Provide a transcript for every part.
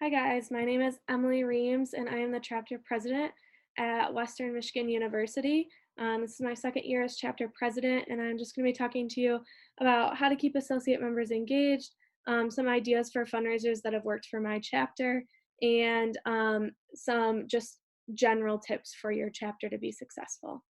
Hi guys, my name is Emily Reams and I am the chapter president at Western Michigan University. This is my second year as chapter president and I'm just going to be talking to you about how to keep associate members engaged, some ideas for fundraisers that have worked for my chapter, and some just general tips for your chapter to be successful.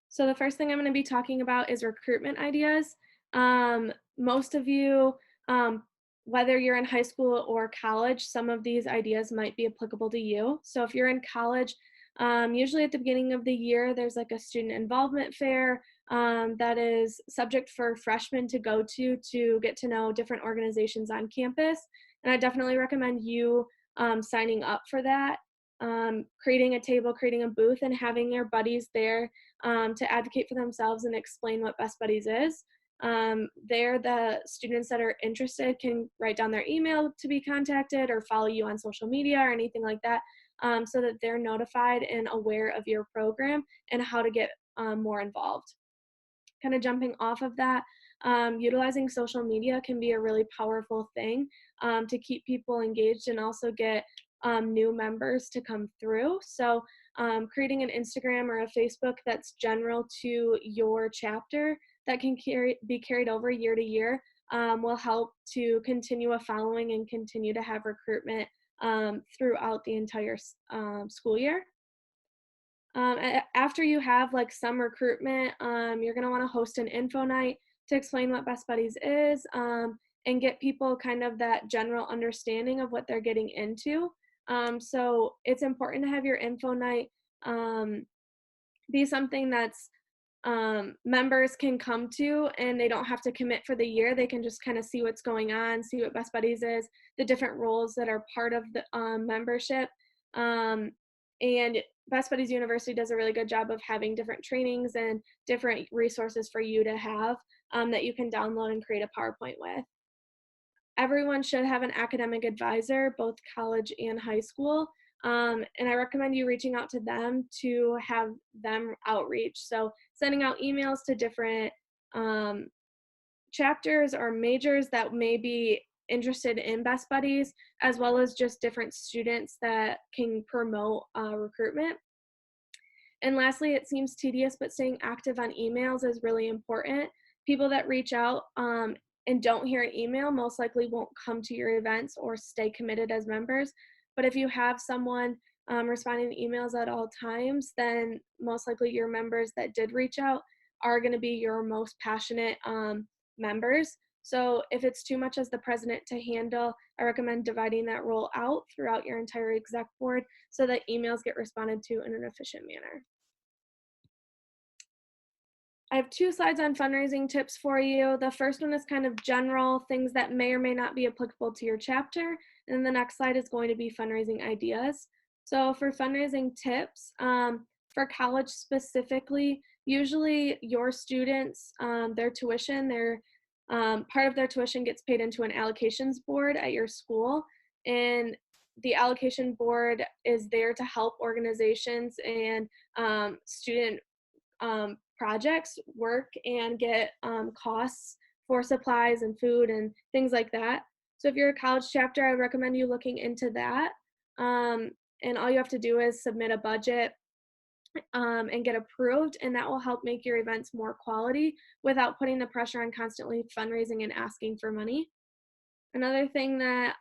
So the first thing I'm going to be talking about is recruitment ideas. Most of you, um, whether you're in high school or college, some of these ideas might be applicable to you. So if you're in college, usually at the beginning of the year, there's like a student involvement fair that is subject for freshmen to go to get to know different organizations on campus. And I definitely recommend you signing up for that, creating a table, creating a booth, and having your buddies there to advocate for themselves and explain what Best Buddies is. There, the students that are interested can write down their email to be contacted or follow you on social media or anything like that, so that they're notified and aware of your program and how to get more involved. Kind of jumping off of that, utilizing social media can be a really powerful thing to keep people engaged and also get new members to come through. So, creating an Instagram or a Facebook that's general to your chapter that can be carried over year to year will help to continue a following and continue to have recruitment throughout the entire school year. After you have like some recruitment, you're going to want to host an info night to explain what Best Buddies is, and get people kind of that general understanding of what they're getting into. So it's important to have your info night um, be something that's members can come to and they don't have to commit for the year. They can just kind of see what's going on, see what Best Buddies is, the different roles that are part of the membership. Um, and Best Buddies University does a really good job of having different trainings and different resources for you to have that you can download and create a PowerPoint with. Everyone should have an academic advisor, both college and high school. And I recommend you reaching out to them to have them outreach. So, sending out emails to different um, chapters or majors that may be interested in Best Buddies, as well as just different students that can promote recruitment. And lastly, it seems tedious, but staying active on emails is really important. People that reach out and don't hear an email most likely won't come to your events or stay committed as members. But if you have someone responding to emails at all times, then most likely your members that did reach out are going to be your most passionate members. So if it's too much as the president to handle, I recommend dividing that role out throughout your entire exec board so that emails get responded to in an efficient manner. I have two slides on fundraising tips for you. The first one is kind of general things that may or may not be applicable to your chapter. And the next slide is going to be fundraising ideas. So, for fundraising tips, for college specifically, usually your students, their tuition, their part of their tuition gets paid into an allocations board at your school. And the allocation board is there to help organizations and student projects work and get costs for supplies and food and things like that. So if you're a college chapter, I recommend you looking into that. Um, and all you have to do is submit a budget and get approved, and that will help make your events more quality without putting the pressure on constantly fundraising and asking for money. Another thing that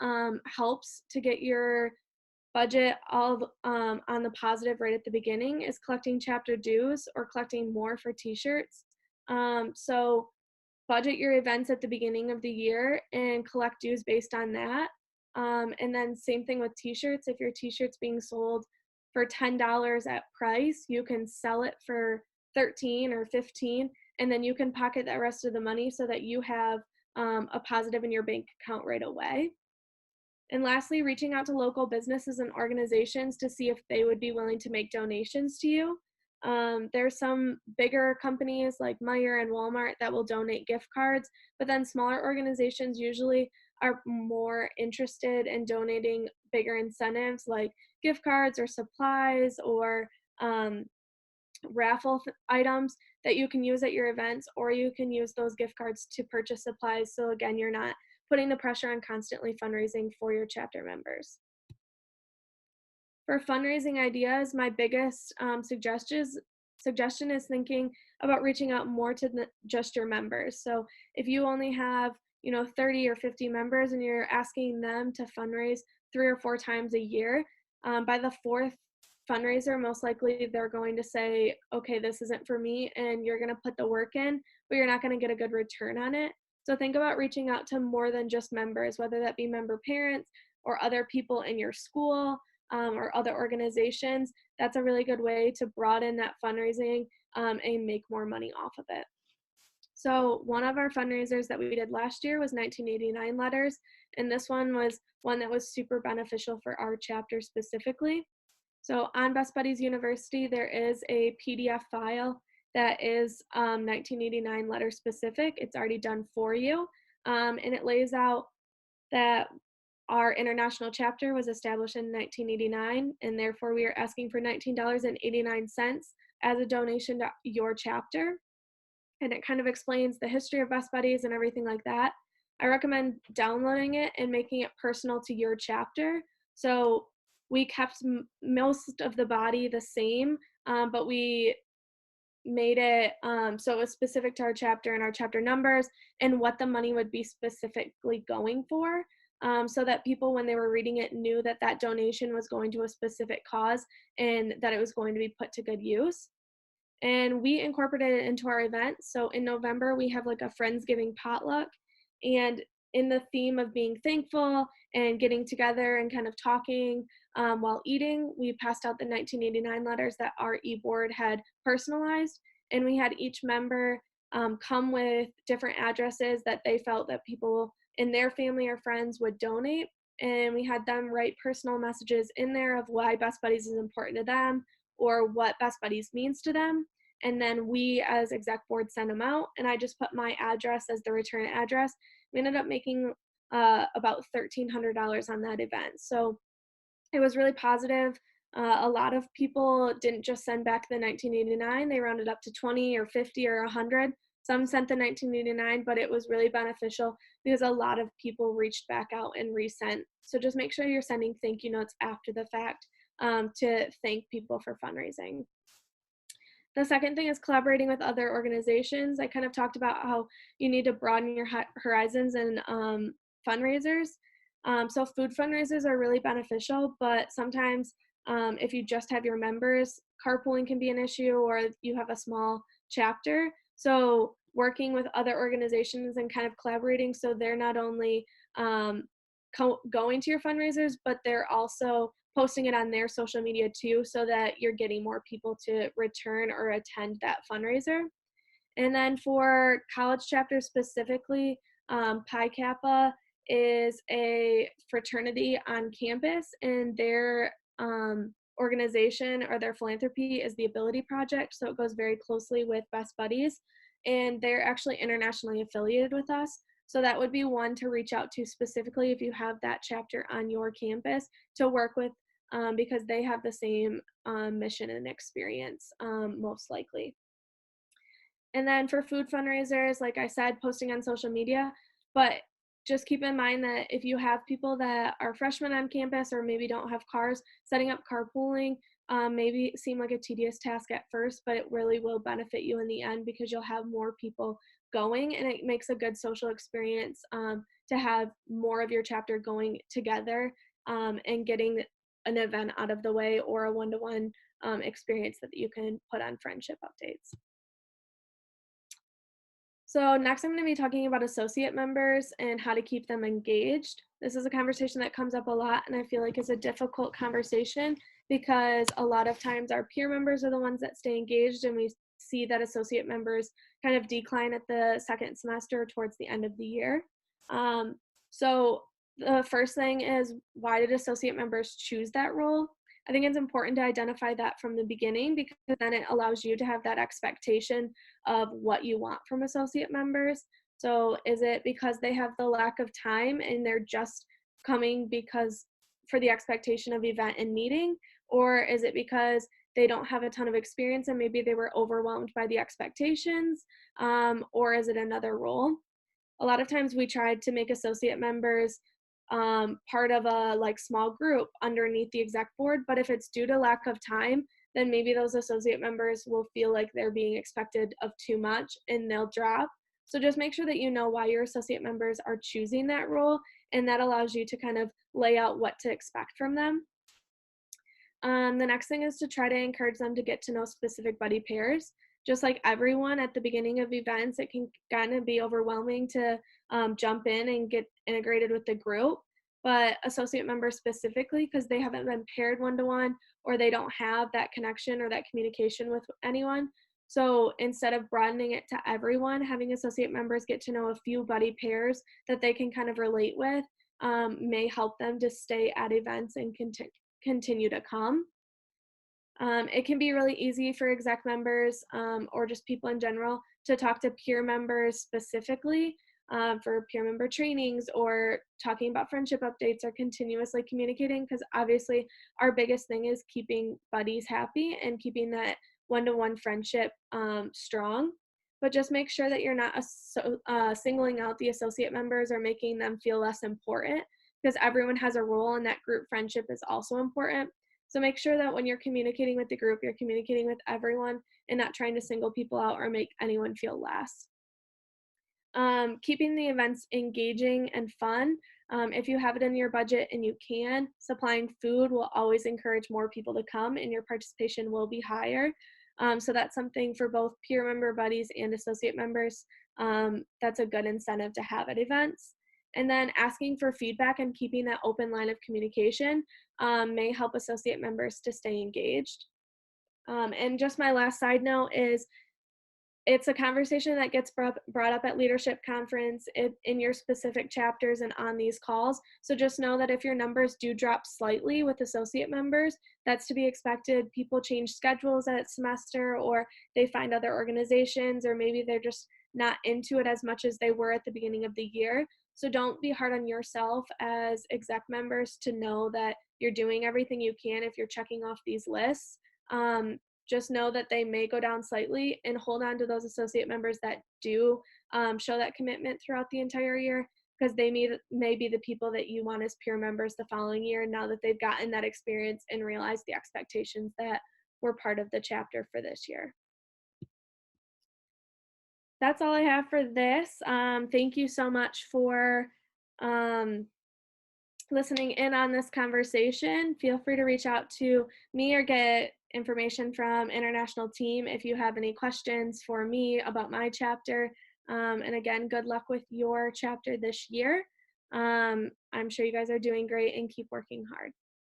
helps to get your budget all on the positive right at the beginning is collecting chapter dues or collecting more for t-shirts. So budget your events at the beginning of the year and collect dues based on that. And then same thing with t-shirts. If your t-shirt's being sold for $10 at price, you can sell it for 13 or 15, and then you can pocket that rest of the money so that you have a positive in your bank account right away. And lastly, reaching out to local businesses and organizations to see if they would be willing to make donations to you. There's some bigger companies like Meijer and Walmart that will donate gift cards, but then smaller organizations usually are more interested in donating bigger incentives like gift cards or supplies or raffle items that you can use at your events, or you can use those gift cards to purchase supplies. So again, you're not putting the pressure on constantly fundraising for your chapter members. For fundraising ideas, my biggest suggestion is thinking about reaching out more to just your members. So if you only have 30 or 50 members and you're asking them to fundraise 3 or 4 times a year, by the fourth fundraiser, most likely they're going to say, okay, this isn't for me, and you're going to put the work in, but you're not going to get a good return on it. So think about reaching out to more than just members, whether that be member parents or other people in your school, or other organizations. That's a really good way to broaden that fundraising and make more money off of it. So one of our fundraisers that we did last year was 1989 letters, and this one was one that was super beneficial for our chapter specifically. So on Best Buddies University, there is a PDF file that is 1989 letter specific. It's already done for you, and it lays out that our international chapter was established in 1989, and therefore we are asking for $19.89 as a donation to your chapter. And it kind of explains the history of Best Buddies and everything like that. I recommend downloading it and making it personal to your chapter. So we kept most of the body the same, but we made it so it was specific to our chapter and our chapter numbers and what the money would be specifically going for, so that people, when they were reading it, knew that that donation was going to a specific cause and that it was going to be put to good use. And we incorporated it into our event. So in November, we have like a Friendsgiving potluck. And in the theme of being thankful and getting together and kind of talking while eating, we passed out the 1989 letters that our e-board had personalized. And we had each member come with different addresses that they felt that people in their family or friends would donate. And we had them write personal messages in there of why Best Buddies is important to them or what Best Buddies means to them. And then we as exec board sent them out, and I just put my address as the return address. We ended up making about $1,300 on that event. So it was really positive. A lot of people didn't just send back the 1989, they rounded up to 20 or 50 or 100. Some sent the 1989, but it was really beneficial because a lot of people reached back out and resent. So just make sure you're sending thank you notes after the fact to thank people for fundraising. The second thing is collaborating with other organizations. I kind of talked about how you need to broaden your horizons and fundraisers. So food fundraisers are really beneficial, but sometimes if you just have your members, carpooling can be an issue, or you have a small chapter. So working with other organizations and kind of collaborating, so they're not only going to your fundraisers, but they're also posting it on their social media too, so that you're getting more people to return or attend that fundraiser. And then for college chapters specifically, Pi Kappa is a fraternity on campus, and their organization or their philanthropy is the Ability Project. So it goes very closely with Best Buddies, and they're actually internationally affiliated with us. So that would be one to reach out to specifically if you have that chapter on your campus to work with, because they have the same mission and experience, most likely. And then for food fundraisers, like I said, posting on social media, but just keep in mind that if you have people that are freshmen on campus or maybe don't have cars, setting up carpooling maybe seem like a tedious task at first, but it really will benefit you in the end because you'll have more people going, and it makes a good social experience to have more of your chapter going together and getting an event out of the way, or a one-to-one experience that you can put on friendship updates. So next I'm going to be talking about associate members and how to keep them engaged. This is a conversation that comes up a lot, and I feel like it's a difficult conversation because a lot of times our peer members are the ones that stay engaged, and we see that associate members kind of decline at the second semester towards the end of the year. So the first thing is, why did associate members choose that role? I think it's important to identify that from the beginning, because then it allows you to have that expectation of what you want from associate members. So is it because they have the lack of time and they're just coming because for the expectation of event and meeting? Or is it because they don't have a ton of experience and maybe they were overwhelmed by the expectations, or is it another role? A lot of times we tried to make associate members part of a like small group underneath the exec board, but if it's due to lack of time, then maybe those associate members will feel like they're being expected of too much and they'll drop. So just make sure that you know why your associate members are choosing that role, and that allows you to kind of lay out what to expect from them. The next thing is to try to encourage them to get to know specific buddy pairs. Just like everyone at the beginning of events, it can kind of be overwhelming to jump in and get integrated with the group. But associate members specifically, because they haven't been paired one to one or they don't have that connection or that communication with anyone. So instead of broadening it to everyone, having associate members get to know a few buddy pairs that they can kind of relate with may help them to stay at events and continue to come. It can be really easy for exec members or just people in general to talk to peer members specifically for peer member trainings or talking about friendship updates or continuously communicating, because obviously our biggest thing is keeping buddies happy and keeping that one-to-one friendship strong. But just make sure that you're not singling out the associate members or making them feel less important, because everyone has a role and that group friendship is also important. So make sure that when you're communicating with the group, you're communicating with everyone and not trying to single people out or make anyone feel less. Keeping the events engaging and fun. If you have it in your budget and you can, supplying food will always encourage more people to come and your participation will be higher. So that's something for both peer member buddies and associate members. That's a good incentive to have at events. And then asking for feedback and keeping that open line of communication may help associate members to stay engaged. And just my last side note is it's a conversation that gets brought up at leadership conference in your specific chapters and on these calls. So just know that if your numbers do drop slightly with associate members, that's to be expected. People change schedules at semester, or they find other organizations, or maybe they're just not into it as much as they were at the beginning of the year. So don't be hard on yourself as exec members to know that you're doing everything you can if you're checking off these lists. Just know that they may go down slightly, and hold on to those associate members that do show that commitment throughout the entire year, because they may be the people that you want as peer members the following year now that they've gotten that experience and realized the expectations that were part of the chapter for this year. That's all I have for this. Thank you so much for um, listening in on this conversation. Feel free to reach out to me or get information from International Team if you have any questions for me about my chapter. And again, good luck with your chapter this year. I'm sure you guys are doing great and keep working hard.